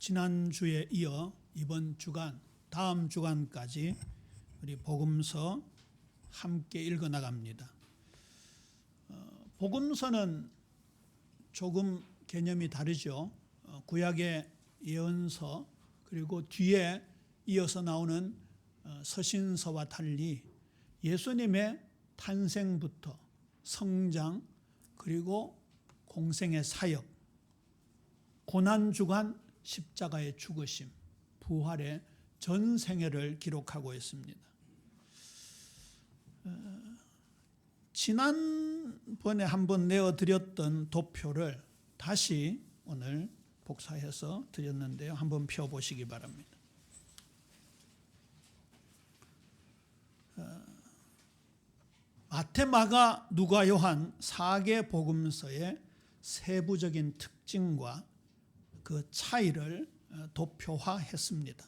지난주에 이어 이번 주간, 다음 주간까지 우리 복음서 함께 읽어 나갑니다. 복음서는 조금 개념이 다르죠. 구약의 예언서 그리고 뒤에 이어서 나오는 서신서와 달리 예수님의 탄생부터 성장 그리고 공생의 사역, 고난주간 십자가의 죽으심, 부활의 전 생애를 기록하고 있습니다. 지난번에 한번 내어드렸던 도표를 다시 오늘 복사해서 드렸는데요. 한번 펴보시기 바랍니다. 마태, 마가, 누가, 요한 4개 복음서의 세부적인 특징과 그 차이를 도표화했습니다.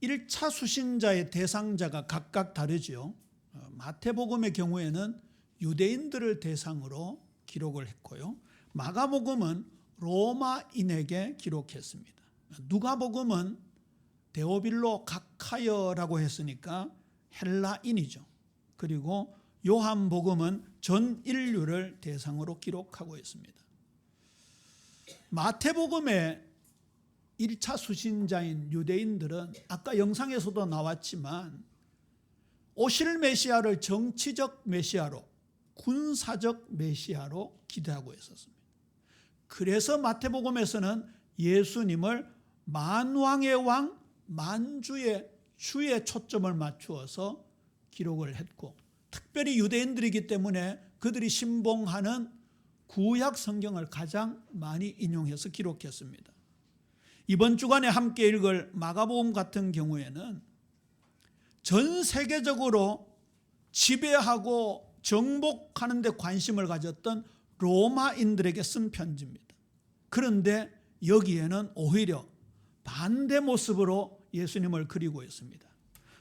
1차 수신자의 대상자가 각각 다르죠. 마태복음의 경우에는 유대인들을 대상으로 기록을 했고요. 마가복음은 로마인에게 기록했습니다. 누가복음은 데오빌로 각하여라고 했으니까 헬라인이죠. 그리고 요한복음은 전 인류를 대상으로 기록하고 있습니다. 마태복음의 1차 수신자인 유대인들은 아까 영상에서도 나왔지만 오실 메시아를 정치적 메시아로, 군사적 메시아로 기대하고 있었습니다. 그래서 마태복음에서는 예수님을 만왕의 왕, 만주의 주에 초점을 맞추어서 기록을 했고, 특별히 유대인들이기 때문에 그들이 신봉하는 구약 성경을 가장 많이 인용해서 기록했습니다. 이번 주간에 함께 읽을 마가복음 같은 경우에는 전 세계적으로 지배하고 정복하는 데 관심을 가졌던 로마인들에게 쓴 편지입니다. 그런데 여기에는 오히려 반대 모습으로 예수님을 그리고 있습니다.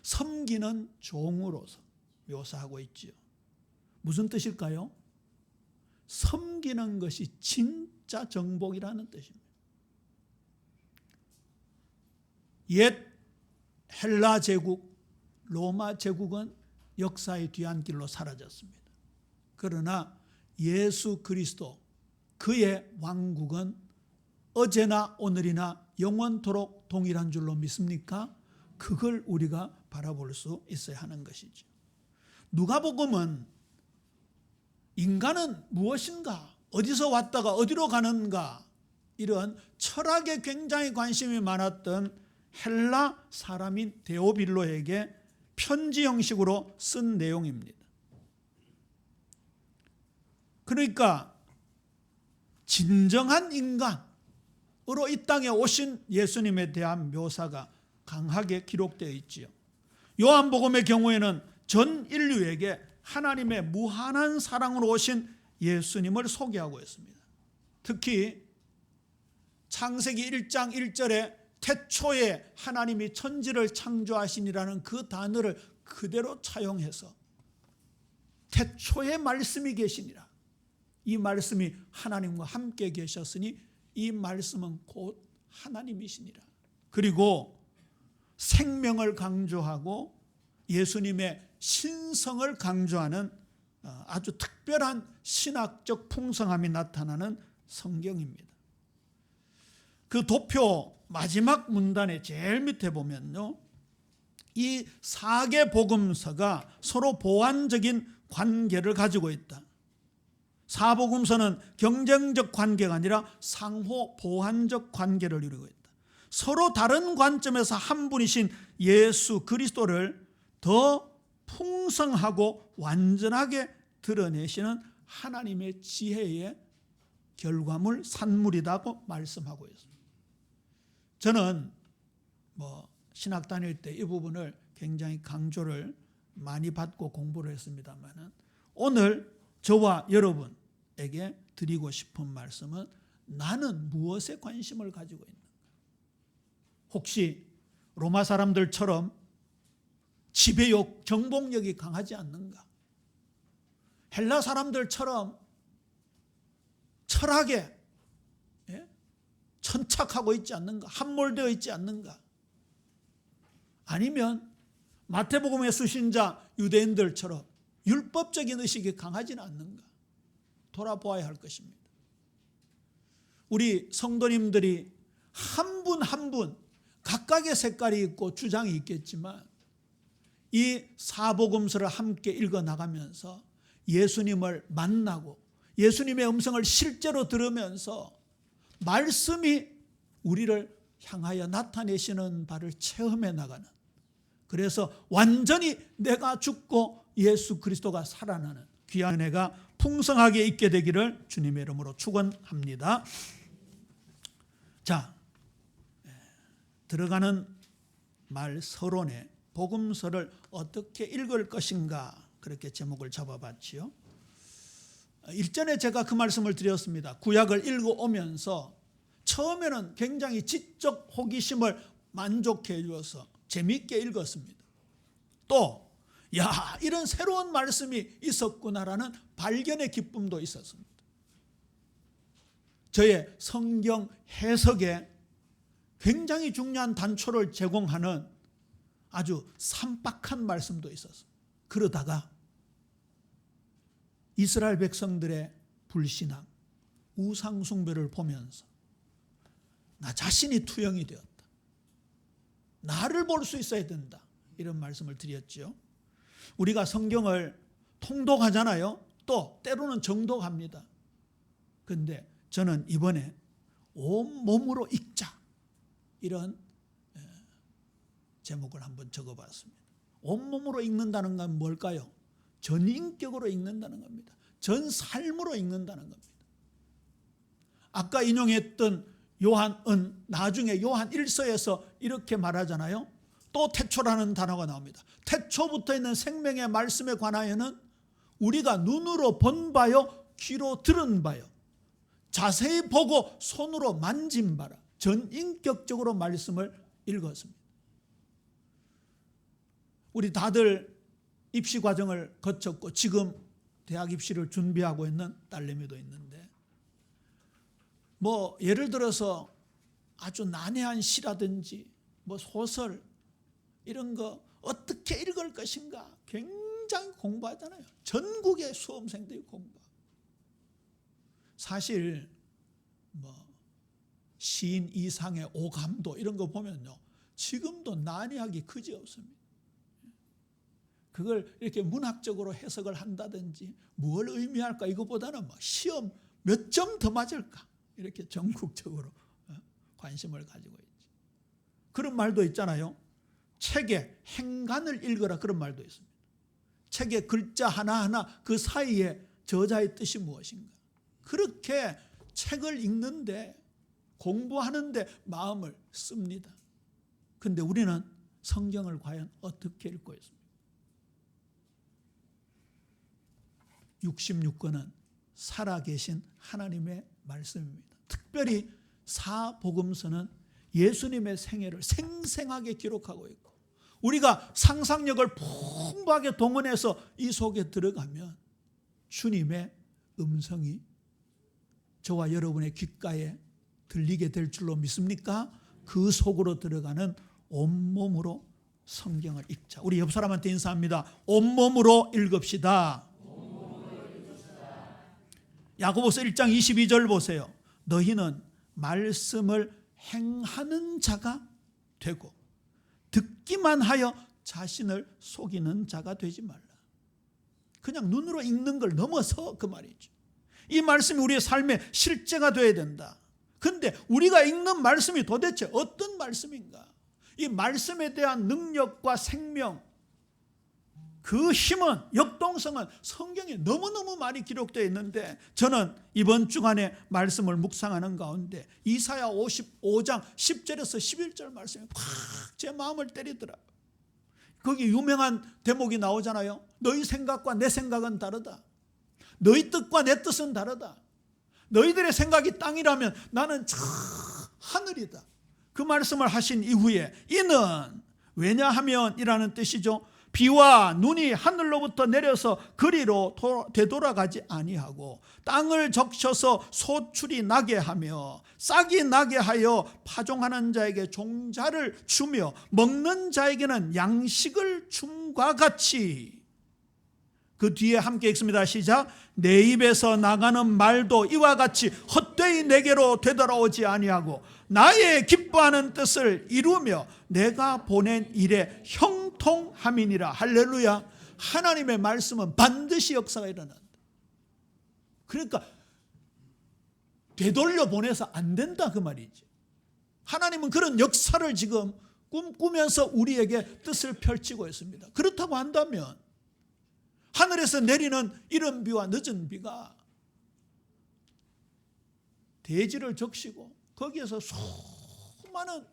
섬기는 종으로서 묘사하고 있지요. 무슨 뜻일까요? 섬기는 것이 진짜 정복이라는 뜻입니다. 옛 헬라 제국, 로마 제국은 역사의 뒤안길로 사라졌습니다. 그러나 예수 그리스도, 그의 왕국은 어제나 오늘이나 영원토록 동일한 줄로 믿습니까? 그걸 우리가 바라볼 수 있어야 하는 것이죠. 누가복음은 인간은 무엇인가? 어디서 왔다가 어디로 가는가? 이런 철학에 굉장히 관심이 많았던 헬라 사람인 데오빌로에게 편지 형식으로 쓴 내용입니다. 그러니까 진정한 인간으로 이 땅에 오신 예수님에 대한 묘사가 강하게 기록되어 있지요. 요한복음의 경우에는 전 인류에게 하나님의 무한한 사랑으로 오신 예수님을 소개하고 있습니다. 특히 창세기 1장 1절에 태초에 하나님이 천지를 창조하시니라는 그 단어를 그대로 차용해서 태초에 말씀이 계시니라. 이 말씀이 하나님과 함께 계셨으니 이 말씀은 곧 하나님이시니라. 그리고 생명을 강조하고 예수님의 신성을 강조하는 아주 특별한 신학적 풍성함이 나타나는 성경입니다. 그 도표 마지막 문단의 제일 밑에 보면요, 이 4개 복음서가 서로 보완적인 관계를 가지고 있다. 사복음서는 경쟁적 관계가 아니라 상호 보완적 관계를 이루고 있다. 서로 다른 관점에서 한 분이신 예수 그리스도를 더 풍성하고 완전하게 드러내시는 하나님의 지혜의 결과물, 산물이라고 말씀하고 있습니다. 저는 신학 다닐 때 이 부분을 굉장히 강조를 많이 받고 공부를 했습니다만 오늘 저와 여러분에게 드리고 싶은 말씀은 나는 무엇에 관심을 가지고 있는가? 혹시 로마 사람들처럼 지배욕, 정복력이 강하지 않는가? 헬라 사람들처럼 철학에 선착하고 있지 않는가? 함몰되어 있지 않는가? 아니면 마태복음의 수신자 유대인들처럼 율법적인 의식이 강하지는 않는가? 돌아보아야 할 것입니다. 우리 성도님들이 한 분 한 분 각각의 색깔이 있고 주장이 있겠지만 이 사복음서를 함께 읽어 나가면서 예수님을 만나고 예수님의 음성을 실제로 들으면서 말씀이 우리를 향하여 나타내시는 바를 체험해 나가는, 그래서 완전히 내가 죽고 예수 그리스도가 살아나는 귀한 은혜가 풍성하게 있게 되기를 주님의 이름으로 축원합니다. 자, 들어가는 말 서론에 복음서를 어떻게 읽을 것인가, 그렇게 제목을 잡아봤지요. 일전에 제가 그 말씀을 드렸습니다. 구약을 읽어오면서 처음에는 굉장히 지적 호기심을 만족해 주어서 재미있게 읽었습니다. 또 이런 새로운 말씀이 있었구나라는 발견의 기쁨도 있었습니다. 저의 성경 해석에 굉장히 중요한 단초를 제공하는 아주 산박한 말씀도 있었습니다. 그러다가 이스라엘 백성들의 불신앙, 우상숭배를 보면서 나 자신이 투영이 되었다. 나를 볼 수 있어야 된다. 이런 말씀을 드렸죠. 우리가 성경을 통독하잖아요. 또 때로는 정독합니다. 그런데 저는 이번에 온몸으로 읽자, 이런 제목을 한번 적어봤습니다. 온몸으로 읽는다는 건 뭘까요? 전인격으로 읽는다는 겁니다. 전 삶으로 읽는다는 겁니다. 아까 인용했던 요한은 나중에 요한 1서에서 이렇게 말하잖아요. 또 태초라는 단어가 나옵니다. 태초부터 있는 생명의 말씀에 관하여는 우리가 눈으로 본 바요, 귀로 들은 바요, 자세히 보고 손으로 만진 바라. 전인격적으로 말씀을 읽었습니다. 우리 다들 입시 과정을 거쳤고 지금 대학 입시를 준비하고 있는 딸내미도 있는데, 예를 들어서 아주 난해한 시라든지 소설 이런 거 어떻게 읽을 것인가 굉장히 공부하잖아요. 전국의 수험생들이 공부하고. 사실 시인 이상의 오감도 이런 거 보면요, 지금도 난해하기 그지없습니다. 그걸 이렇게 문학적으로 해석을 한다든지 뭘 의미할까, 이것보다는 시험 몇 점 더 맞을까, 이렇게 전국적으로 관심을 가지고 있지. 그런 말도 있잖아요. 책의 행간을 읽어라, 그런 말도 있습니다. 책의 글자 하나하나 그 사이에 저자의 뜻이 무엇인가. 그렇게 책을 읽는데, 공부하는데 마음을 씁니다. 그런데 우리는 성경을 과연 어떻게 읽고 있습니까? 66권은 살아계신 하나님의 말씀입니다. 특별히 사복음서는 예수님의 생애를 생생하게 기록하고 있고, 우리가 상상력을 풍부하게 동원해서 이 속에 들어가면 주님의 음성이 저와 여러분의 귓가에 들리게 될 줄로 믿습니까? 그 속으로 들어가는 온몸으로 성경을 읽자. 우리 옆 사람한테 인사합니다. 온몸으로 읽읍시다. 야고보서 1장 22절 보세요. 너희는 말씀을 행하는 자가 되고 듣기만 하여 자신을 속이는 자가 되지 말라. 그냥 눈으로 읽는 걸 넘어서 그 말이죠. 이 말씀이 우리의 삶의 실제가 되어야 된다. 그런데 우리가 읽는 말씀이 도대체 어떤 말씀인가? 이 말씀에 대한 능력과 생명, 그 힘은, 역동성은 성경에 너무너무 많이 기록되어 있는데, 저는 이번 주간에 말씀을 묵상하는 가운데 이사야 55장 10절에서 11절 말씀이 팍 제 마음을 때리더라. 거기 유명한 대목이 나오잖아요. 너희 생각과 내 생각은 다르다. 너희 뜻과 내 뜻은 다르다. 너희들의 생각이 땅이라면 나는 저 하늘이다. 그 말씀을 하신 이후에 이는 왜냐하면 이라는 뜻이죠. 비와 눈이 하늘로부터 내려서 그리로 되돌아가지 아니하고 땅을 적셔서 소출이 나게 하며 싹이 나게 하여 파종하는 자에게 종자를 주며 먹는 자에게는 양식을 줌과 같이. 그 뒤에 함께 읽습니다. 시작. 내 입에서 나가는 말도 이와 같이 헛되이 내게로 되돌아오지 아니하고 나의 기뻐하는 뜻을 이루며 내가 보낸 일에 형통함이니라. 할렐루야. 하나님의 말씀은 반드시 역사가 일어난다. 그러니까 되돌려 보내서 안 된다 그 말이지. 하나님은 그런 역사를 지금 꿈꾸면서 우리에게 뜻을 펼치고 있습니다. 그렇다고 한다면 하늘에서 내리는 이른 비와 늦은 비가 대지를 적시고 거기에서 수많은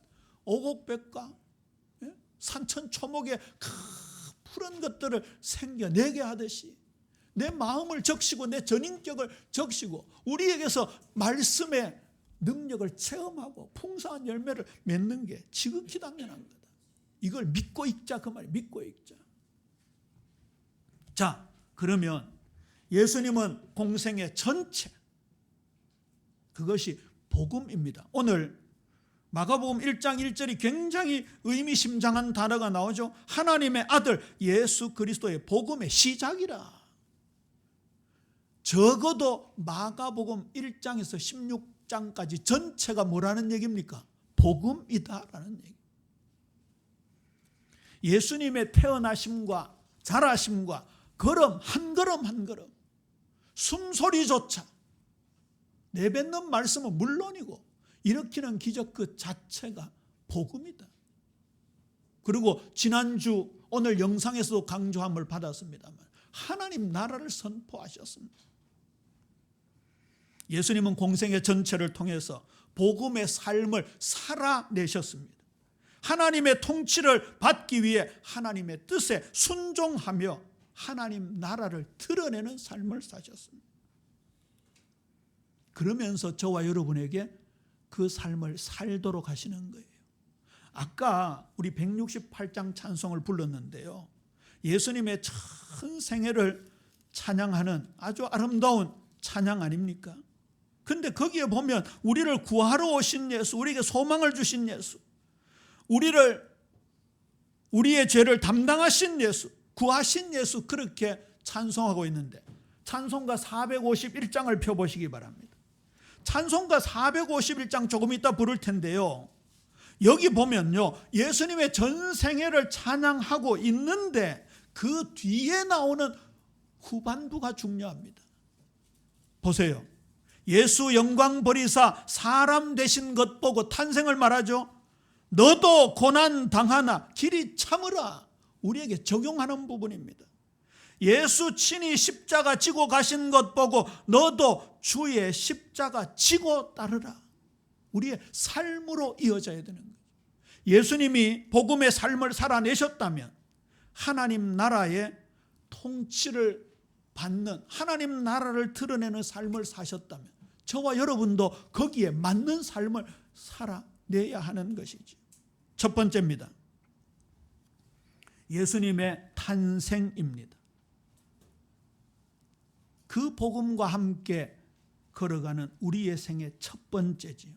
오곡백과 산천초목의 푸른 것들을 생겨내게 하듯이 내 마음을 적시고 내 전인격을 적시고 우리에게서 말씀의 능력을 체험하고 풍성한 열매를 맺는 게 지극히 당연한 거다. 이걸 믿고 읽자 그 말이에요. 믿고 읽자. 자, 그러면 예수님은 공생의 전체, 그것이 복음입니다. 오늘 마가복음 1장 1절이 굉장히 의미심장한 단어가 나오죠. 하나님의 아들 예수 그리스도의 복음의 시작이라. 적어도 마가복음 1장에서 16장까지 전체가 뭐라는 얘기입니까? 복음이다라는 얘기. 예수님의 태어나심과 자라심과 걸음 한 걸음 한 걸음, 숨소리조차 내뱉는 말씀은 물론이고 일으키는 기적 그 자체가 복음이다. 그리고 지난주 오늘 영상에서도 강조함을 받았습니다만 하나님 나라를 선포하셨습니다. 예수님은 공생의 전체를 통해서 복음의 삶을 살아내셨습니다. 하나님의 통치를 받기 위해 하나님의 뜻에 순종하며 하나님 나라를 드러내는 삶을 사셨습니다. 그러면서 저와 여러분에게 그 삶을 살도록 하시는 거예요. 아까 우리 168장 찬송을 불렀는데요. 예수님의 전 생애를 찬양하는 아주 아름다운 찬양 아닙니까? 근데 거기에 보면 우리를 구하러 오신 예수, 우리에게 소망을 주신 예수, 우리의 죄를 담당하신 예수, 구하신 예수, 그렇게 찬송하고 있는데 찬송가 451장을 펴보시기 바랍니다. 찬송가 451장 조금 이따 부를 텐데요. 여기 보면요, 예수님의 전 생애를 찬양하고 있는데 그 뒤에 나오는 후반부가 중요합니다. 보세요. 예수 영광 버리사 사람 되신 것 보고 탄생을 말하죠. 너도 고난 당하나 길이 참으라. 우리에게 적용하는 부분입니다. 예수 친히 십자가 지고 가신 것 보고 너도 주의 십자가 지고 따르라. 우리의 삶으로 이어져야 되는 거예요. 예수님이 복음의 삶을 살아내셨다면 하나님 나라의 통치를 받는, 하나님 나라를 드러내는 삶을 사셨다면 저와 여러분도 거기에 맞는 삶을 살아내야 하는 것이죠. 첫 번째입니다. 예수님의 탄생입니다. 그 복음과 함께 걸어가는 우리의 생의 첫 번째지요.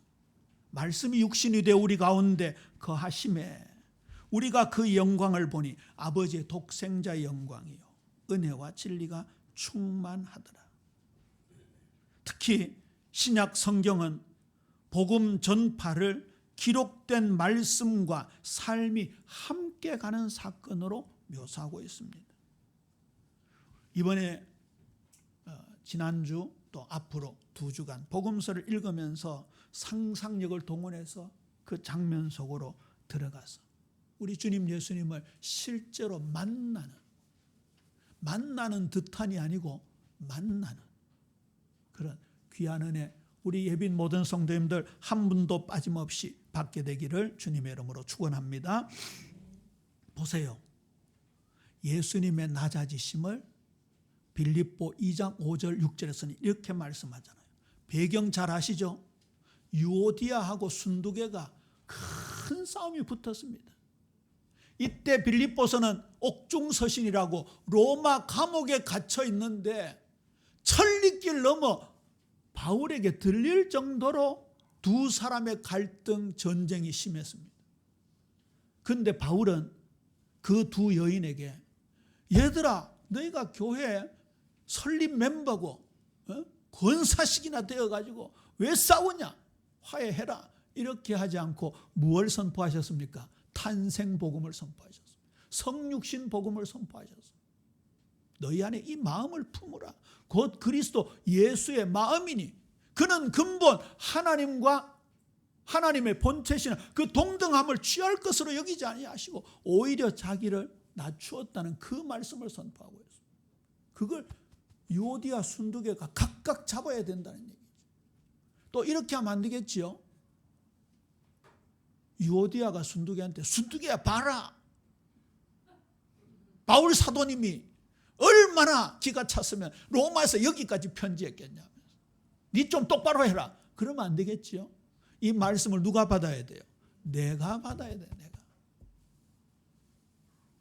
말씀이 육신이 되어 우리 가운데 거하심에 우리가 그 영광을 보니 아버지의 독생자의 영광이요 은혜와 진리가 충만하더라. 특히 신약 성경은 복음 전파를 기록된 말씀과 삶이 함께 가는 사건으로 묘사하고 있습니다. 이번에 지난주 또 앞으로 2주간 복음서를 읽으면서 상상력을 동원해서 그 장면 속으로 들어가서 우리 주님 예수님을 실제로 만나는 듯한이 아니고 만나는 그런 귀한 은혜 우리 예빈 모든 성도님들 한 분도 빠짐없이 받게 되기를 주님의 이름으로 축원합니다. 보세요. 예수님의 낮아지심을 빌립보 2장 5절 6절에서는 이렇게 말씀하잖아요. 배경 잘 아시죠? 유오디아하고 순두개가 큰 싸움이 붙었습니다. 이때 빌립보서는 옥중서신이라고 로마 감옥에 갇혀 있는데 천리길 넘어 바울에게 들릴 정도로 두 사람의 갈등 전쟁이 심했습니다. 그런데 바울은 그 두 여인에게 얘들아 너희가 교회 설립 멤버고 권사식이나 되어가지고 왜 싸우냐 화해해라 이렇게 하지 않고 무엇을 선포하셨습니까? 탄생복음을 선포하셨습니다. 성육신 복음을 선포하셨습니다. 너희 안에 이 마음을 품으라. 곧 그리스도 예수의 마음이니 그는 근본 하나님의 본체시나 그 동등함을 취할 것으로 여기지 아니하시고 오히려 자기를 낮추었다는 그 말씀을 선포하고 있습니다. 그걸 유오디아 순두개가 각각 잡아야 된다는 얘기죠. 또 이렇게 하면 안 되겠지요. 유오디아가 순두개한테 순두개야 봐라. 바울 사도님이 얼마나 기가 찼으면 로마에서 여기까지 편지했겠냐면서 니 좀 똑바로 해라. 그러면 안 되겠지요. 이 말씀을 누가 받아야 돼요? 내가 받아야 돼요. 내가.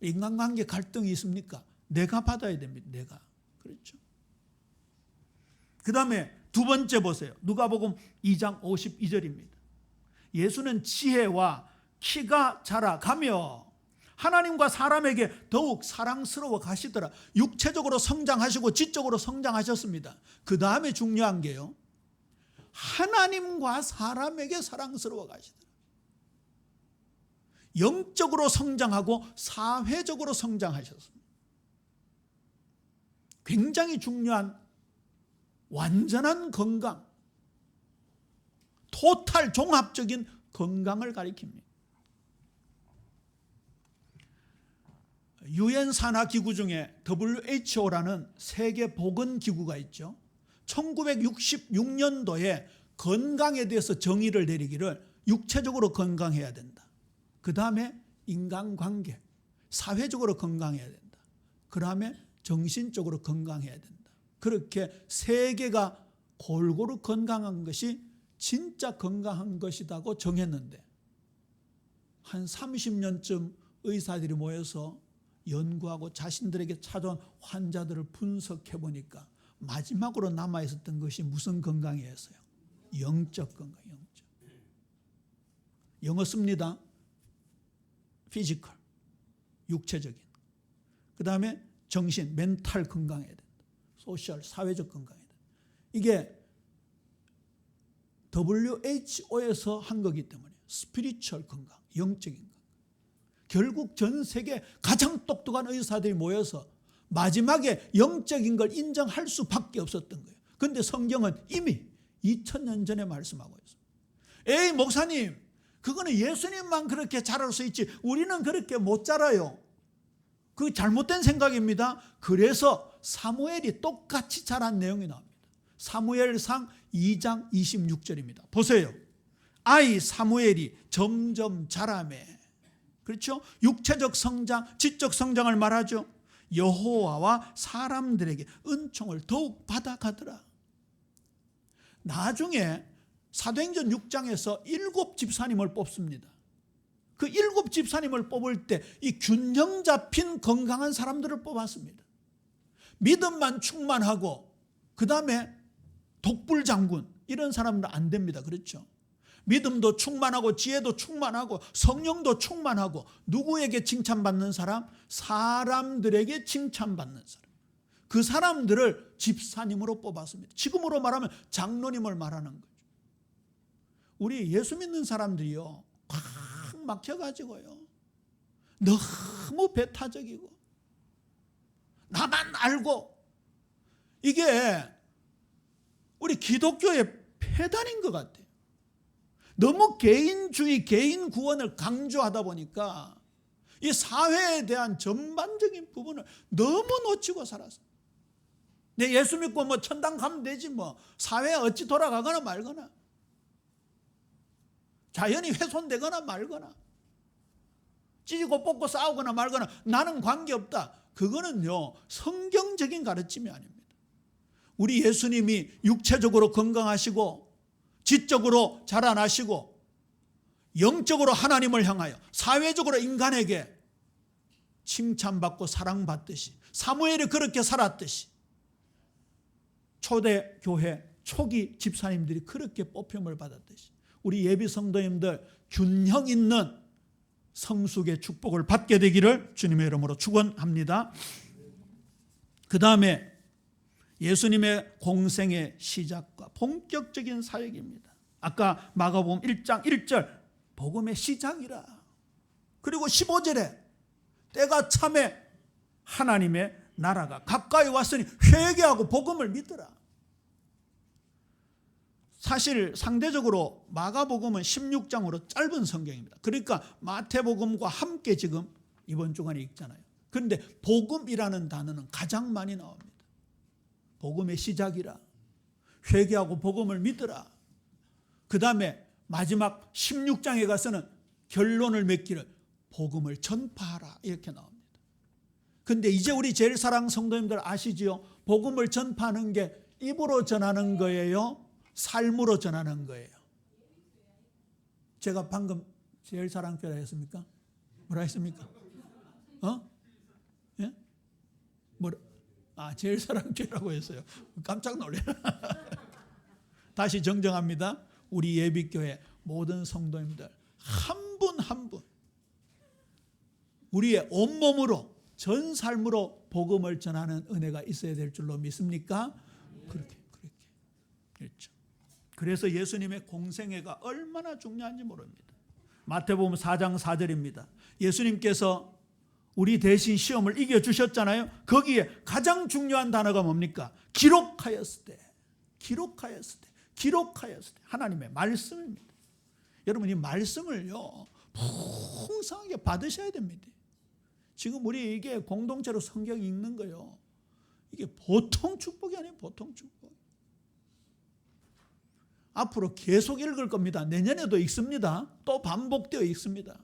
인간관계 갈등이 있습니까? 내가 받아야 됩니다. 내가. 그렇죠. 그 다음에 두 번째 보세요. 누가복음 2장 52절입니다. 예수는 지혜와 키가 자라가며 하나님과 사람에게 더욱 사랑스러워 가시더라. 육체적으로 성장하시고 지적으로 성장하셨습니다. 그 다음에 중요한 게요. 하나님과 사람에게 사랑스러워 가시더라. 영적으로 성장하고 사회적으로 성장하셨습니다. 굉장히 중요한 완전한 건강, 토탈 종합적인 건강을 가리킵니다. 유엔 산하 기구 중에 WHO라는 세계 보건 기구가 있죠. 1966년도에 건강에 대해서 정의를 내리기를 육체적으로 건강해야 된다. 그 다음에 인간관계, 사회적으로 건강해야 된다. 그 다음에 정신적으로 건강해야 된다. 그렇게 세 개가 골고루 건강한 것이 진짜 건강한 것이라고 정했는데 한 30년쯤 의사들이 모여서 연구하고 자신들에게 찾아온 환자들을 분석해 보니까 마지막으로 남아있었던 것이 무슨 건강이었어요? 영적 건강, 영적. 영어 씁니다. 피지컬, 육체적인. 그 다음에 정신, 멘탈 건강해야 된다. 소셜, 사회적 건강해야 된다. 이게 WHO에서 한 거기 때문에 스피리추얼 건강, 영적인 건강. 결국 전 세계 가장 똑똑한 의사들이 모여서 마지막에 영적인 걸 인정할 수밖에 없었던 거예요. 그런데 성경은 이미 2000년 전에 말씀하고 있습니다. 에이 목사님, 그거는 예수님만 그렇게 자랄 수 있지 우리는 그렇게 못 자라요. 그 잘못된 생각입니다. 그래서 사무엘이 똑같이 자란 내용이 나옵니다. 사무엘상 2장 26절입니다. 보세요. 아이 사무엘이 점점 자라매. 그렇죠? 육체적 성장, 지적 성장을 말하죠. 여호와와 사람들에게 은총을 더욱 받아가더라. 나중에 사도행전 6장에서 7 집사님을 뽑습니다. 그 7 집사님을 뽑을 때 이 균형 잡힌 건강한 사람들을 뽑았습니다. 믿음만 충만하고 그 다음에 독불장군 이런 사람들은 안 됩니다. 그렇죠? 믿음도 충만하고 지혜도 충만하고 성령도 충만하고 누구에게 칭찬받는 사람? 사람들에게 칭찬받는 사람. 그 사람들을 집사님으로 뽑았습니다. 지금으로 말하면 장로님을 말하는 거죠. 우리 예수 믿는 사람들이요 꽉 막혀가지고요 너무 배타적이고 나만 알고 이게 우리 기독교의 폐단인 것 같아요. 너무 개인주의, 개인 구원을 강조하다 보니까 이 사회에 대한 전반적인 부분을 너무 놓치고 살았어요. 내 예수 믿고 뭐 천당 가면 되지 뭐 사회에 어찌 돌아가거나 말거나 자연이 훼손되거나 말거나 찢고 뽑고 싸우거나 말거나 나는 관계없다. 그거는요 성경적인 가르침이 아닙니다. 우리 예수님이 육체적으로 건강하시고 지적으로 자라나시고 영적으로 하나님을 향하여 사회적으로 인간에게 칭찬받고 사랑받듯이, 사무엘이 그렇게 살았듯이 초대교회 초기 집사님들이 그렇게 뽑힘을 받았듯이 우리 예비 성도님들 균형 있는 성숙의 축복을 받게 되기를 주님의 이름으로 축원합니다. 그 다음에 예수님의 공생의 시작과 본격적인 사역입니다. 아까 마가복음 1장 1절 복음의 시작이라. 그리고 15절에 때가 참에 하나님의 나라가 가까이 왔으니 회개하고 복음을 믿으라. 사실 상대적으로 마가복음은 16장으로 짧은 성경입니다. 그러니까 마태복음과 함께 지금 이번 주간에 읽잖아요. 그런데 복음이라는 단어는 가장 많이 나옵니다. 복음의 시작이라. 회개하고 복음을 믿으라. 그 다음에 마지막 16장에 가서는 결론을 맺기를 복음을 전파하라 이렇게 나옵니다. 근데 이제 우리 제일 사랑 성도님들 아시지요? 복음을 전파하는 게 입으로 전하는 거예요? 삶으로 전하는 거예요? 제가 방금 제일 사랑교회라 했습니까? 뭐라 했습니까? 예? 제일 사랑교회라고 했어요. 깜짝 놀래요. 다시 정정합니다. 우리 예비교회 모든 성도님들 한 분 한 분 우리의 온몸으로 전 삶으로 복음을 전하는 은혜가 있어야 될 줄로 믿습니까? 그렇게 그렇죠. 그래서 예수님의 공생애가 얼마나 중요한지 모릅니다. 마태복음 4장 4절입니다. 예수님께서 우리 대신 시험을 이겨주셨잖아요. 거기에 가장 중요한 단어가 뭡니까? 기록하였을 때. 하나님의 말씀입니다. 여러분 이 말씀을요 풍성하게 받으셔야 됩니다. 지금 우리 이게 공동체로 성경 읽는 거요. 이게 보통 축복이 아니에요. 보통 축복. 앞으로 계속 읽을 겁니다. 내년에도 읽습니다. 또 반복되어 읽습니다.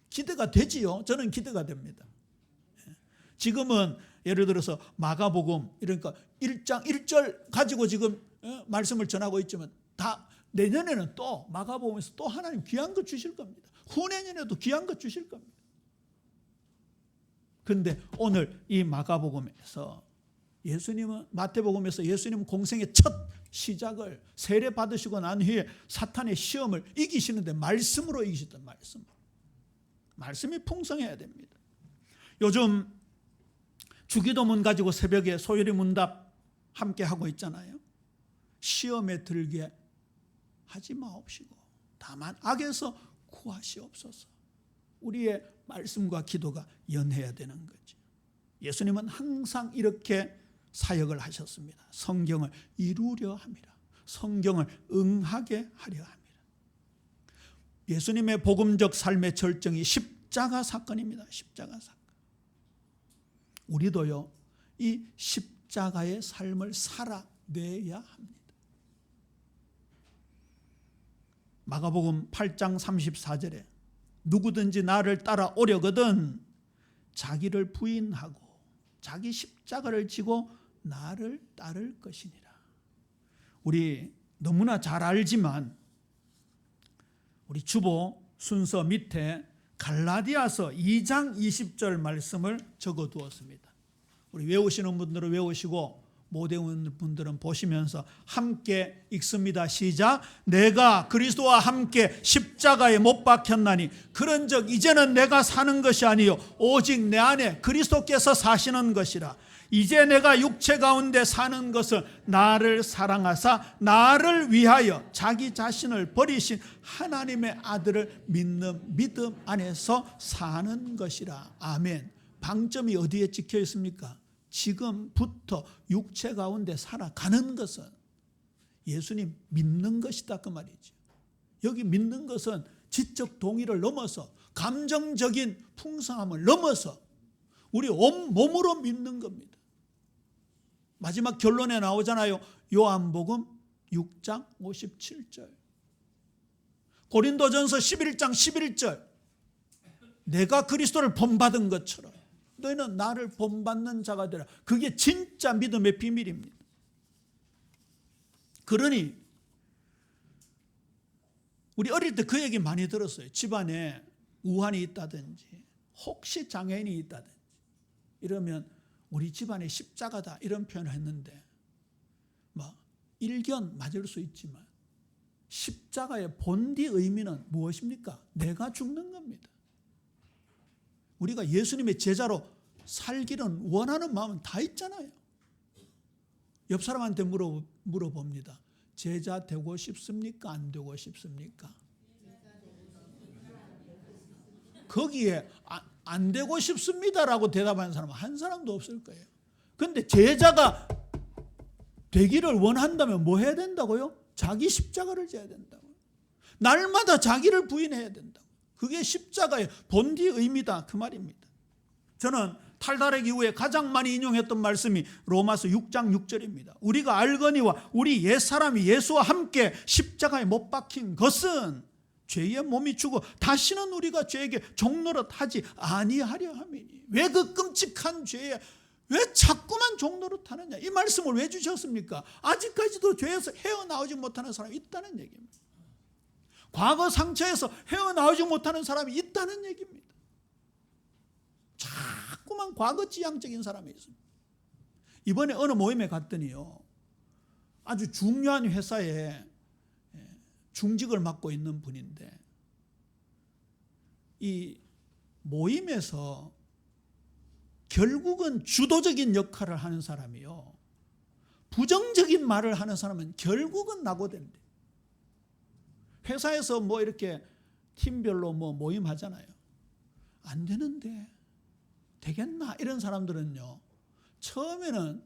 기대가 되지요. 저는 기대가 됩니다. 지금은 예를 들어서 마가복음 그러니까 1장 1절 가지고 지금 말씀을 전하고 있지만 다 내년에는 또 마가복음에서 또 하나님 귀한 것 주실 겁니다. 후내년에도 귀한 것 주실 겁니다. 그런데 오늘 이 마가복음에서 마태복음에서 예수님 공생의 첫 시작을 세례 받으시고 난 후에 사탄의 시험을 이기시는데 말씀으로 이기셨던 말씀이 풍성해야 됩니다. 요즘 주기도문 가지고 새벽에 소요리 문답 함께 하고 있잖아요. 시험에 들게 하지 마옵시고 다만 악에서 구하시옵소서. 우리의 말씀과 기도가 연해야 되는 거죠. 예수님은 항상 이렇게 사역을 하셨습니다. 성경을 이루려 함이라. 성경을 응하게 하려 함이라. 예수님의 복음적 삶의 절정이 십자가 사건입니다. 십자가 사건. 우리도요 이 십자가의 삶을 살아내야 합니다. 마가복음 8장 34절에 누구든지 나를 따라오려거든 자기를 부인하고 자기 십자가를 지고 나를 따를 것이니라. 우리 너무나 잘 알지만 우리 주보 순서 밑에 갈라디아서 2장 20절 말씀을 적어두었습니다. 우리 외우시는 분들은 외우시고 못 외우는 분들은 보시면서 함께 읽습니다. 시작. 내가 그리스도와 함께 십자가에 못 박혔나니 그런즉 이제는 내가 사는 것이 아니요 오직 내 안에 그리스도께서 사시는 것이라. 이제 내가 육체 가운데 사는 것은 나를 사랑하사 나를 위하여 자기 자신을 버리신 하나님의 아들을 믿는 믿음 안에서 사는 것이라. 아멘. 방점이 어디에 찍혀 있습니까? 지금부터 육체 가운데 살아가는 것은 예수님 믿는 것이다 그 말이죠. 여기 믿는 것은 지적 동의를 넘어서 감정적인 풍성함을 넘어서 우리 온몸으로 믿는 겁니다. 마지막 결론에 나오잖아요. 요한복음 6장 57절 고린도전서 11장 11절 내가 그리스도를 본받은 것처럼 너희는 나를 본받는 자가 되라. 그게 진짜 믿음의 비밀입니다. 그러니 우리 어릴 때 그 얘기 많이 들었어요. 집안에 우환이 있다든지 혹시 장애인이 있다든지 이러면 우리 집안에 십자가다 이런 표현을 했는데 뭐 일견 맞을 수 있지만 십자가의 본디 의미는 무엇입니까? 내가 죽는 겁니다. 우리가 예수님의 제자로 살기는 원하는 마음은 다 있잖아요. 옆 사람한테 물어봅니다. 제자 되고 싶습니까? 안 되고 싶습니까? 거기에 안 되고 싶습니다라고 대답하는 사람은 한 사람도 없을 거예요. 그런데 제자가 되기를 원한다면 뭐 해야 된다고요? 자기 십자가를 져야 된다고요. 날마다 자기를 부인해야 된다고. 그게 십자가의 본디 의미다 그 말입니다. 저는 탈다락 이후에 가장 많이 인용했던 말씀이 로마서 6장 6절입니다. 우리가 알거니와 우리 옛사람이 예수와 함께 십자가에 못 박힌 것은 죄의 몸이 죽어 다시는 우리가 죄에게 종노릇하지 아니하려 함이니. 왜 그 끔찍한 죄에 왜 자꾸만 종노릇하느냐. 이 말씀을 왜 주셨습니까? 아직까지도 죄에서 헤어나오지 못하는 사람이 있다는 얘기입니다. 과거 상처에서 헤어나오지 못하는 사람이 있다는 얘기입니다. 자꾸만 과거 지향적인 사람이 있습니다. 이번에 어느 모임에 갔더니요, 아주 중요한 회사에 중직을 맡고 있는 분인데 이 모임에서 결국은 주도적인 역할을 하는 사람이요, 부정적인 말을 하는 사람은 결국은 낙오된대. 회사에서 뭐 이렇게 팀별로 뭐 모임하잖아요. 안 되는데 되겠나? 이런 사람들은요, 처음에는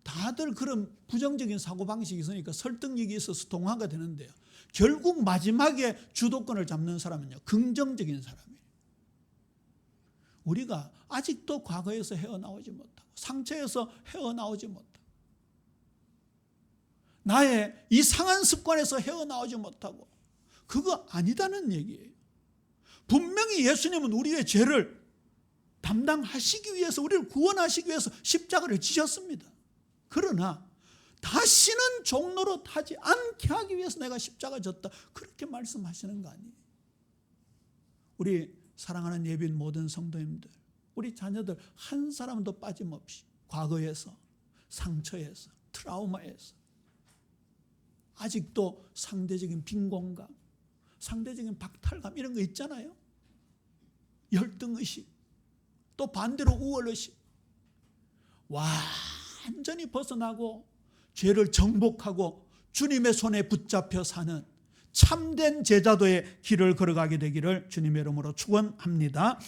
다들 그런 부정적인 사고방식이 있으니까 설득력이 있어서 동화가 되는데요, 결국 마지막에 주도권을 잡는 사람은요, 긍정적인 사람이에요. 우리가 아직도 과거에서 헤어나오지 못하고 상처에서 헤어나오지 못하고 나의 이상한 습관에서 헤어나오지 못하고 그거 아니다는 얘기예요. 분명히 예수님은 우리의 죄를 담당하시기 위해서, 우리를 구원하시기 위해서 십자가를 지셨습니다. 그러나 다시는 종노릇하지 않게 하기 위해서 내가 십자가 졌다, 그렇게 말씀하시는 거 아니에요. 우리 사랑하는 예비인 모든 성도님들, 우리 자녀들 한 사람도 빠짐없이 과거에서, 상처에서, 트라우마에서 아직도 상대적인 빈곤감, 상대적인 박탈감 이런 거 있잖아요. 열등의식, 또 반대로 우월의식, 완전히 벗어나고 죄를 정복하고 주님의 손에 붙잡혀 사는 참된 제자도의 길을 걸어가게 되기를 주님의 이름으로 축원합니다.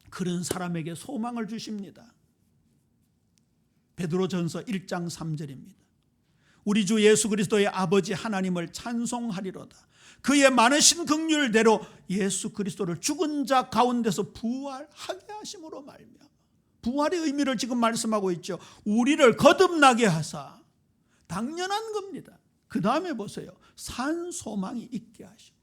그런 사람에게 소망을 주십니다. 베드로전서 1장 3절입니다. 우리 주 예수 그리스도의 아버지 하나님을 찬송하리로다. 그의 많으신 긍휼대로 예수 그리스도를 죽은 자 가운데서 부활하게 하심으로 말미암아. 부활의 의미를 지금 말씀하고 있죠. 우리를 거듭나게 하사, 당연한 겁니다. 그 다음에 보세요. 산 소망이 있게 하시고.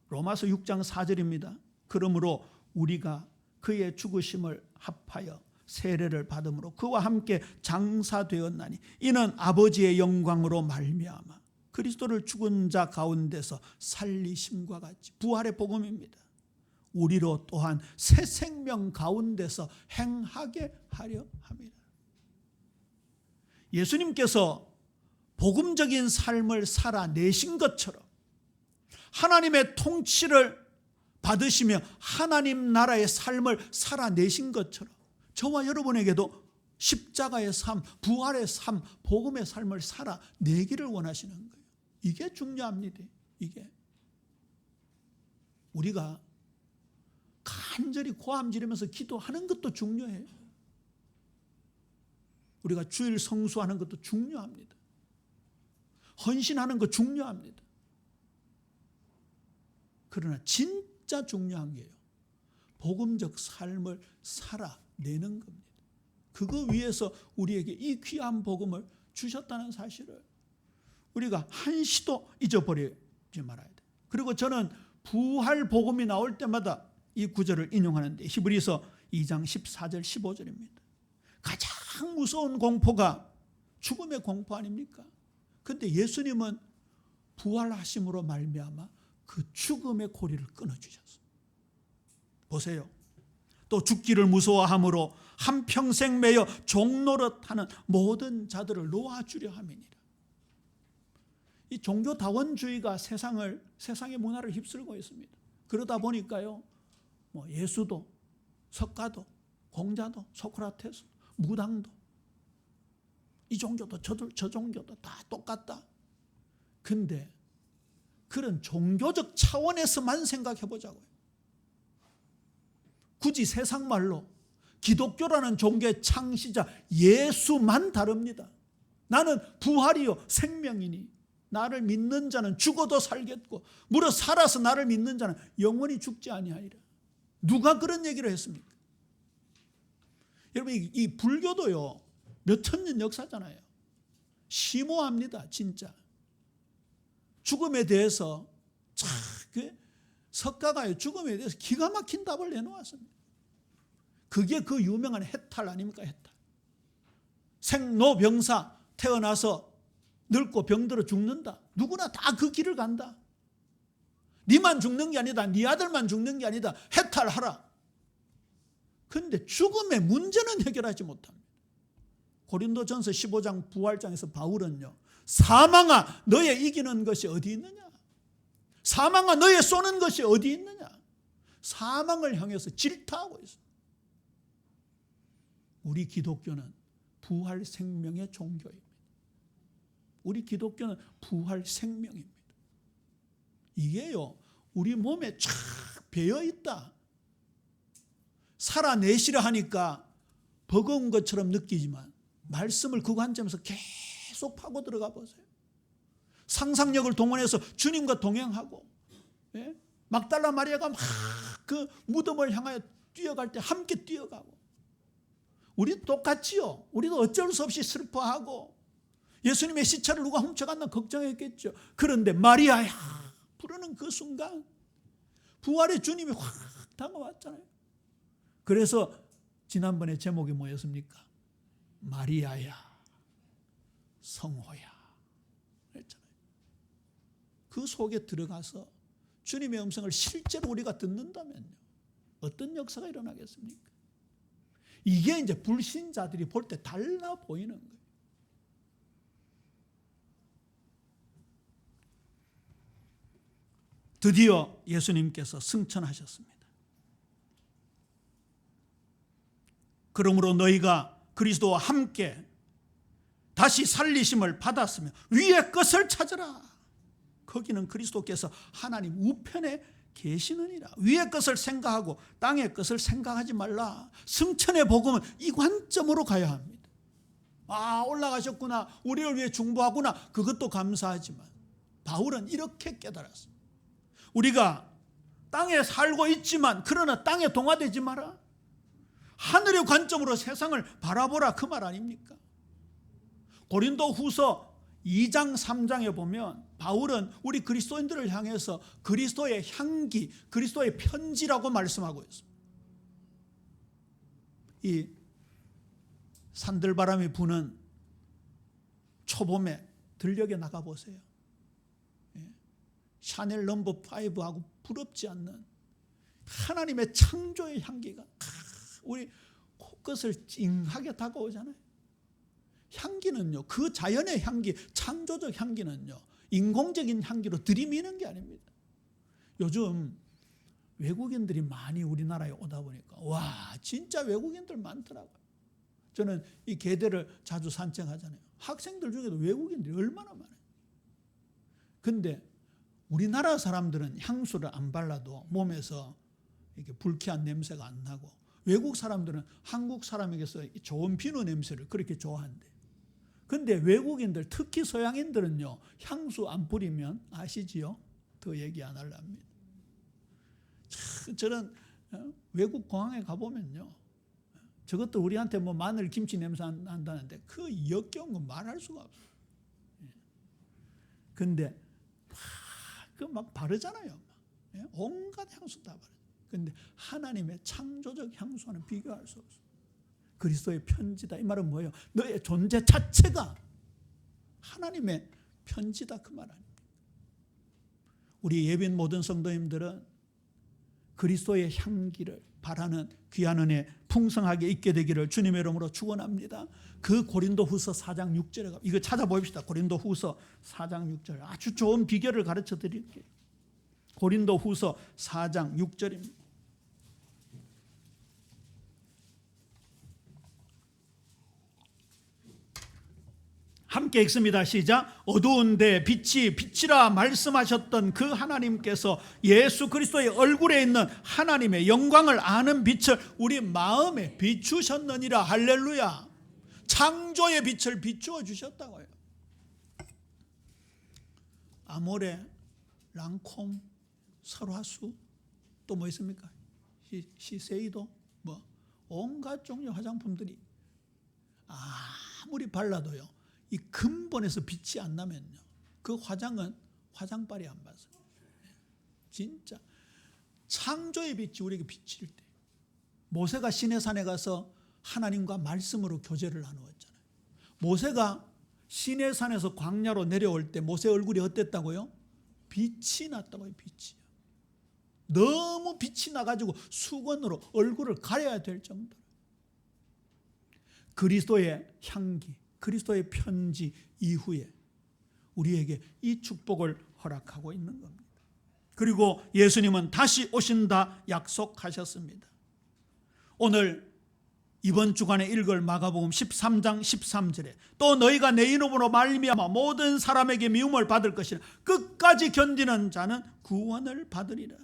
로마서 6장 4절입니다. 그러므로 우리가 그의 죽으심을 합하여 세례를 받음으로 그와 함께 장사되었나니 이는 아버지의 영광으로 말미암아 그리스도를 죽은 자 가운데서 살리심과 같이, 부활의 복음입니다. 우리로 또한 새 생명 가운데서 행하게 하려 합니다. 예수님께서 복음적인 삶을 살아내신 것처럼 하나님의 통치를 받으시며 하나님 나라의 삶을 살아내신 것처럼 저와 여러분에게도 십자가의 삶, 부활의 삶, 복음의 삶을 살아내기를 원하시는 거예요. 이게 중요합니다. 이게 우리가 간절히 고함 지르면서 기도하는 것도 중요해요. 우리가 주일 성수하는 것도 중요합니다. 헌신하는 것 중요합니다. 그러나 진짜 중요한 게요, 복음적 삶을 살아내는 겁니다. 그거 위해서 우리에게 이 귀한 복음을 주셨다는 사실을 우리가 한시도 잊어버리지 말아야 돼요. 그리고 저는 부활 복음이 나올 때마다 이 구절을 인용하는데 히브리서 2장 14절 15절입니다. 가장 무서운 공포가 죽음의 공포 아닙니까? 그런데 예수님은 부활하심으로 말미암아 그 죽음의 고리를 끊어주셨어요. 보세요. 또 죽기를 무서워함으로 한평생 매여 종노릇하는 모든 자들을 놓아주려 함이니라. 이 종교다원주의가 세상의 문화를 휩쓸고 있습니다. 그러다 보니까요, 예수도, 석가도, 공자도, 소크라테스, 무당도, 이 종교도 저 종교도 다 똑같다. 근데 그런 종교적 차원에서만 생각해 보자고요. 굳이 세상 말로 기독교라는 종교의 창시자 예수만 다릅니다. 나는 부활이요 생명이니 나를 믿는 자는 죽어도 살겠고 무릇 살아서 나를 믿는 자는 영원히 죽지 아니하리라. 누가 그런 얘기를 했습니까? 여러분, 이 불교도요 몇 천년 역사잖아요. 심오합니다. 진짜 죽음에 대해서 석가가요 죽음에 대해서 기가 막힌 답을 내놓았습니다. 그게 그 유명한 해탈 아닙니까? 해탈. 생로병사, 태어나서 늙고 병들어 죽는다. 누구나 다 그 길을 간다. 니만 죽는 게 아니다. 니 아들만 죽는 게 아니다. 해탈하라. 그런데 죽음의 문제는 해결하지 못합니다. 고린도전서 15장 부활장에서 바울은요, 사망아 너의 이기는 것이 어디 있느냐? 사망아 너의 쏘는 것이 어디 있느냐? 사망을 향해서 질타하고 있어요. 우리 기독교는 부활 생명의 종교입니다. 우리 기독교는 부활 생명입니다. 이게요 우리 몸에 쫙 배어 있다. 살아내시려 하니까 버거운 것처럼 느끼지만 말씀을 그 관점에서 계속 파고 들어가 보세요. 상상력을 동원해서 주님과 동행하고, 막달라 마리아가 막 그 무덤을 향하여 뛰어갈 때 함께 뛰어가고, 우리 똑같지요. 우리도 어쩔 수 없이 슬퍼하고 예수님의 시체를 누가 훔쳐갔나 걱정했겠죠. 그런데 마리아야 부르는 그 순간 부활의 주님이 확 다가왔잖아요. 그래서 지난번에 제목이 뭐였습니까? 마리아야 성호야 그랬잖아요. 그 속에 들어가서 주님의 음성을 실제로 우리가 듣는다면요, 어떤 역사가 일어나겠습니까? 이게 이제 불신자들이 볼 때 달라 보이는 거예요. 드디어 예수님께서 승천하셨습니다. 그러므로 너희가 그리스도와 함께 다시 살리심을 받았으며 위의 것을 찾으라. 거기는 그리스도께서 하나님 우편에 계시느니라. 위의 것을 생각하고 땅의 것을 생각하지 말라. 승천의 복음은 이 관점으로 가야 합니다. 올라가셨구나, 우리를 위해 중보하구나, 그것도 감사하지만 바울은 이렇게 깨달았습니다. 우리가 땅에 살고 있지만 그러나 땅에 동화되지 마라. 하늘의 관점으로 세상을 바라보라, 그 말 아닙니까? 고린도 후서 2장 3장에 보면 바울은 우리 그리스도인들을 향해서 그리스도의 향기, 그리스도의 편지라고 말씀하고 있습니다. 이 산들바람이 부는 초봄에 들녘에 나가보세요. 샤넬 넘버 5하고 부럽지 않는 하나님의 창조의 향기가 우리 코끝을 찡하게 다가오잖아요. 향기는요, 그 자연의 향기, 창조적 향기는요, 인공적인 향기로 들이미는 게 아닙니다. 요즘 외국인들이 많이 우리나라에 오다 보니까 진짜 외국인들 많더라고요. 저는 이 계대를 자주 산책하잖아요. 학생들 중에도 외국인들이 얼마나 많아요. 근데 우리나라 사람들은 향수를 안 발라도 몸에서 이렇게 불쾌한 냄새가 안 나고, 외국 사람들은 한국 사람에게서 좋은 비누 냄새를 그렇게 좋아한대요. 근데 외국인들, 특히 서양인들은요, 향수 안 뿌리면 아시지요? 더 얘기 안 하려합니다. 저는 외국 공항에 가보면요, 저것도 우리한테 마늘 김치 냄새 난다는데 그 역겨운 거 말할 수가 없어요. 근데 막 바르잖아요. 온갖 향수 다 바르죠. 근데 하나님의 창조적 향수와는 비교할 수 없어요. 그리스도의 편지다. 이 말은 뭐예요? 너의 존재 자체가 하나님의 편지다, 그 말 아닙니까? 우리 예빈 모든 성도님들은 그리스도의 향기를 바라는 귀한 은혜 풍성하게 있게 되기를 주님의 이름으로 축원합니다. 그 고린도후서 4장 6절에 이거 찾아봅시다. 고린도후서 4장 6절 아주 좋은 비결을 가르쳐 드릴게요. 고린도후서 4장 6절입니다. 함께 읽습니다. 시작. 어두운데 빛이 빛이라 말씀하셨던 그 하나님께서 예수 그리스도의 얼굴에 있는 하나님의 영광을 아는 빛을 우리 마음에 비추셨느니라. 할렐루야. 창조의 빛을 비추어 주셨다고요. 아모레, 랑콤, 설화수, 또 뭐 있습니까? 시세이도, 뭐 온갖 종류 화장품들이 아무리 발라도요, 이 근본에서 빛이 안 나면요, 그 화장은 화장빨이 안 맞아요. 진짜 창조의 빛이 우리에게 비칠 때, 모세가 시내산에 가서 하나님과 말씀으로 교제를 나누었잖아요. 모세가 시내산에서 광야로 내려올 때 모세 얼굴이 어땠다고요? 빛이 났다고요. 빛이 너무 빛이 나가지고 수건으로 얼굴을 가려야 될 정도로. 그리스도의 향기, 그리스도의 편지 이후에 우리에게 이 축복을 허락하고 있는 겁니다. 그리고 예수님은 다시 오신다 약속하셨습니다. 오늘 이번 주간에 읽을 마가복음 13장 13절에 또 너희가 내 이름으로 말미암아 모든 사람에게 미움을 받을 것이라 끝까지 견디는 자는 구원을 받으리라.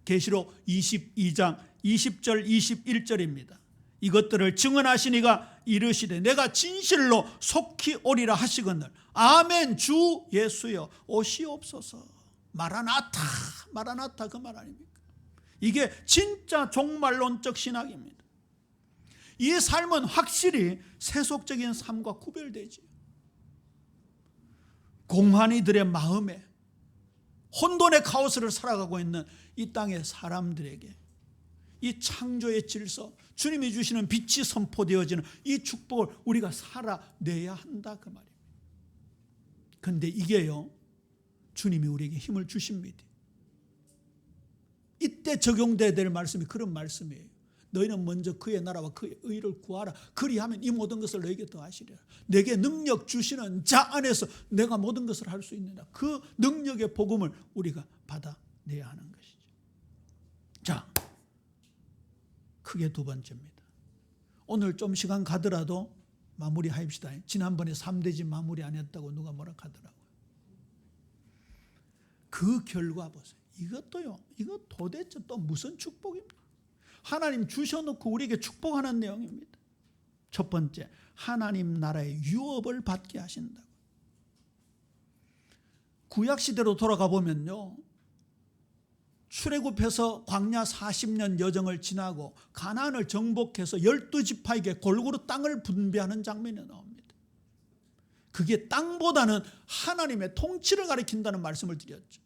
계시록 22장 20절 21절입니다. 이것들을 증언하시니가 이르시되 내가 진실로 속히 오리라 하시거늘 아멘. 주 예수여 오시옵소서. 마라나타, 마라나타 그 말 아닙니까? 이게 진짜 종말론적 신학입니다. 이 삶은 확실히 세속적인 삶과 구별되지. 공환이들의 마음에 혼돈의 카오스를 살아가고 있는 이 땅의 사람들에게 이 창조의 질서, 주님이 주시는 빛이 선포되어지는 이 축복을 우리가 살아내야 한다 그 말입니다. 그런데 이게요, 주님이 우리에게 힘을 주십니다. 이때 적용돼야 될 말씀이 그런 말씀이에요. 너희는 먼저 그의 나라와 그의 의를 구하라. 그리하면 이 모든 것을 너에게 더하시리라. 내게 능력 주시는 자 안에서 내가 모든 것을 할 수 있느냐. 그 능력의 복음을 우리가 받아내야 하는 것이죠. 자, 크게 두 번째입니다. 오늘 좀 시간 가더라도 마무리합시다. 지난번에 3대집 마무리 안 했다고 누가 뭐라 하더라고요. 그 결과 보세요. 이것도요, 이거 도대체 또 무슨 축복입니까? 하나님 주셔놓고 우리에게 축복하는 내용입니다. 첫 번째, 하나님 나라의 유업을 받게 하신다고. 구약시대로 돌아가 보면요, 출애굽해서 광야 40년 여정을 지나고 가나안을 정복해서 12지파에게 골고루 땅을 분배하는 장면이 나옵니다. 그게 땅보다는 하나님의 통치를 가리킨다는 말씀을 드렸죠.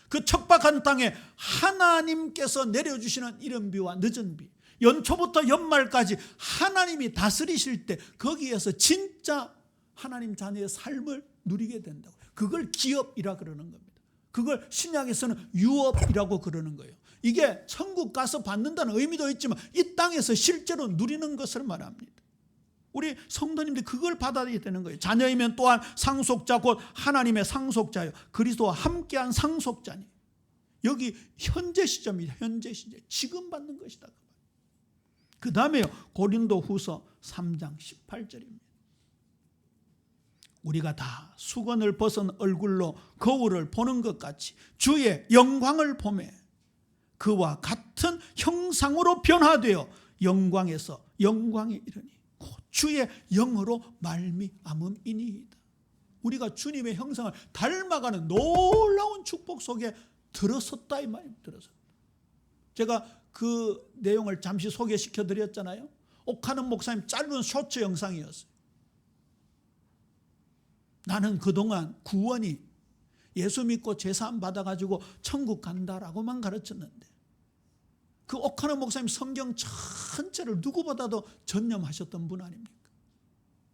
그 척박한 땅에 하나님께서 내려주시는 이른 비와 늦은 비, 연초부터 연말까지 하나님이 다스리실 때 거기에서 진짜 하나님 자녀의 삶을 누리게 된다고. 그걸 기업이라 그러는 겁니다. 그걸 신약에서는 유업이라고 그러는 거예요. 이게 천국 가서 받는다는 의미도 있지만 이 땅에서 실제로 누리는 것을 말합니다. 우리 성도님들이 그걸 받아야 되는 거예요. 자녀이면 또한 상속자 곧 하나님의 상속자요, 그리스도와 함께한 상속자니. 여기 현재 시점입니다. 현재 시점. 지금 받는 것이다. 그 다음에요, 고린도후서 3장 18절입니다. 우리가 다 수건을 벗은 얼굴로 거울을 보는 것 같이 주의 영광을 보매 그와 같은 형상으로 변화되어 영광에서 영광에 이르니 주의 영으로 말미암음이니이다. 우리가 주님의 형상을 닮아가는 놀라운 축복 속에 들어섰다 이 말입니다. 들어섰다. 제가 그 내용을 잠시 소개시켜 드렸잖아요. 옥하는 목사님 짧은 쇼츠 영상이었어요. 나는 그동안 구원이 예수 믿고 제사함 받아가지고 천국 간다라고만 가르쳤는데 그 옥하는 목사님 성경 전체를 누구보다도 전념하셨던 분 아닙니까?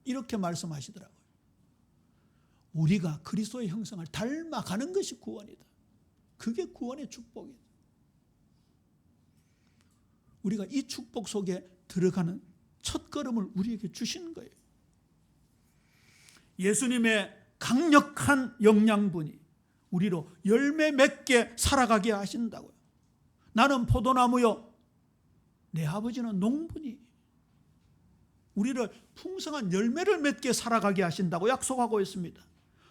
이렇게 말씀하시더라고요. 우리가 그리스도의 형상을 닮아가는 것이 구원이다. 그게 구원의 축복이다. 우리가 이 축복 속에 들어가는 첫 걸음을 우리에게 주시는 거예요. 예수님의 강력한 영양분이 우리로 열매 맺게 살아가게 하신다고요. 나는 포도나무요, 내 아버지는 농부니 우리를 풍성한 열매를 맺게 살아가게 하신다고 약속하고 있습니다.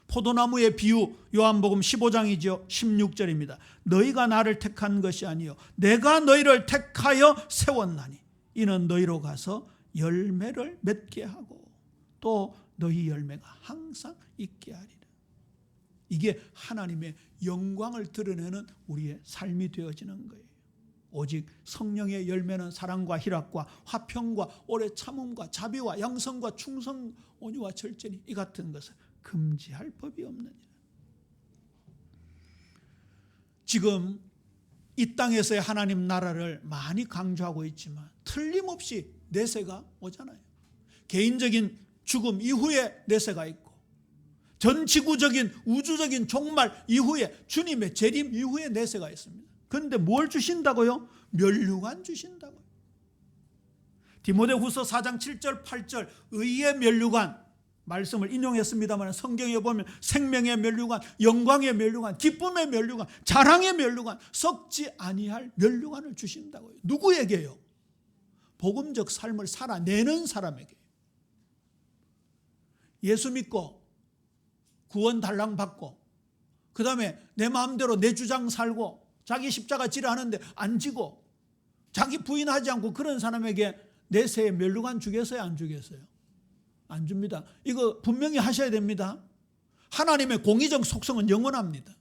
포도나무의 비유 요한복음 15장이죠. 16절입니다. 너희가 나를 택한 것이 아니요 내가 너희를 택하여 세웠나니 이는 너희로 가서 열매를 맺게 하고 또 너희 열매가 항상 있게 하리라. 이게 하나님의 영광을 드러내는 우리의 삶이 되어지는 거예요. 오직 성령의 열매는 사랑과 희락과 화평과 오래 참음과 자비와 양성과 충성 온유와 절제니 이 같은 것을 금지할 법이 없느니라. 지금 이 땅에서의 하나님 나라를 많이 강조하고 있지만 틀림없이 내세가 오잖아요. 개인적인 죽음 이후에 내세가 있고 전 지구적인 우주적인 종말 이후에 주님의 재림 이후에 내세가 있습니다. 그런데 뭘 주신다고요? 면류관 주신다고요. 디모데후서 4장 7절 8절 의의 면류관 말씀을 인용했습니다만 성경에 보면 생명의 면류관, 영광의 면류관, 기쁨의 면류관, 자랑의 면류관, 썩지 아니할 면류관을 주신다고요. 누구에게요? 복음적 삶을 살아내는 사람에게. 예수 믿고 구원 달랑 받고 그 다음에 내 마음대로 내 주장 살고 자기 십자가 지라 하는데 안 지고 자기 부인하지 않고 그런 사람에게 내세의 면류관 주겠어요? 안 주겠어요? 안 줍니다. 이거 분명히 하셔야 됩니다. 하나님의 공의적 속성은 영원합니다.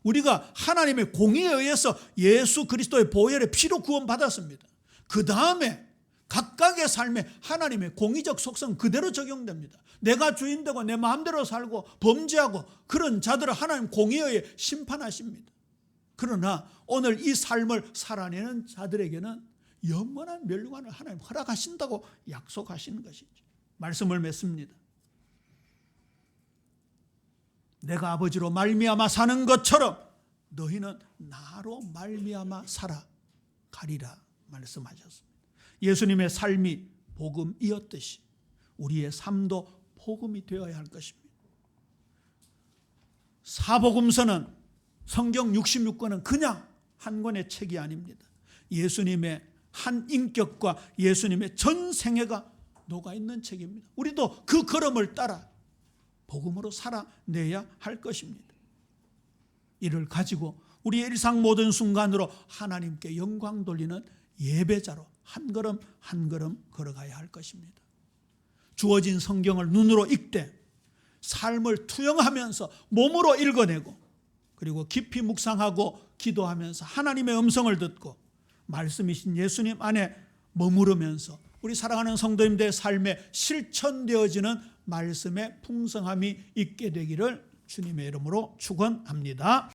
우리가 하나님의 공의에 의해서 예수 그리스도의 보혈의 피로 구원받았습니다. 그 다음에 각각의 삶에 하나님의 공의적 속성 그대로 적용됩니다. 내가 주인되고 내 마음대로 살고 범죄하고 그런 자들을 하나님 공의에 의해 심판하십니다. 그러나 오늘 이 삶을 살아내는 자들에게는 영원한 면류관을 하나님 허락하신다고 약속하시는 것이죠. 말씀을 맺습니다. 내가 아버지로 말미암아 사는 것처럼 너희는 나로 말미암아 살아가리라 말씀하셨습니다. 예수님의 삶이 복음이었듯이 우리의 삶도 복음이 되어야 할 것입니다. 사복음서는 성경 66권은 그냥 한 권의 책이 아닙니다. 예수님의 한 인격과 예수님의 전 생애가 녹아있는 책입니다. 우리도 그 걸음을 따라 복음으로 살아내야 할 것입니다. 이를 가지고 우리의 일상 모든 순간으로 하나님께 영광 돌리는 예배자로 한 걸음 한 걸음 걸어가야 할 것입니다. 주어진 성경을 눈으로 읽되 삶을 투영하면서 몸으로 읽어내고 그리고 깊이 묵상하고 기도하면서 하나님의 음성을 듣고 말씀이신 예수님 안에 머무르면서 우리 사랑하는 성도님들의 삶에 실천되어지는 말씀의 풍성함이 있게 되기를 주님의 이름으로 축원합니다.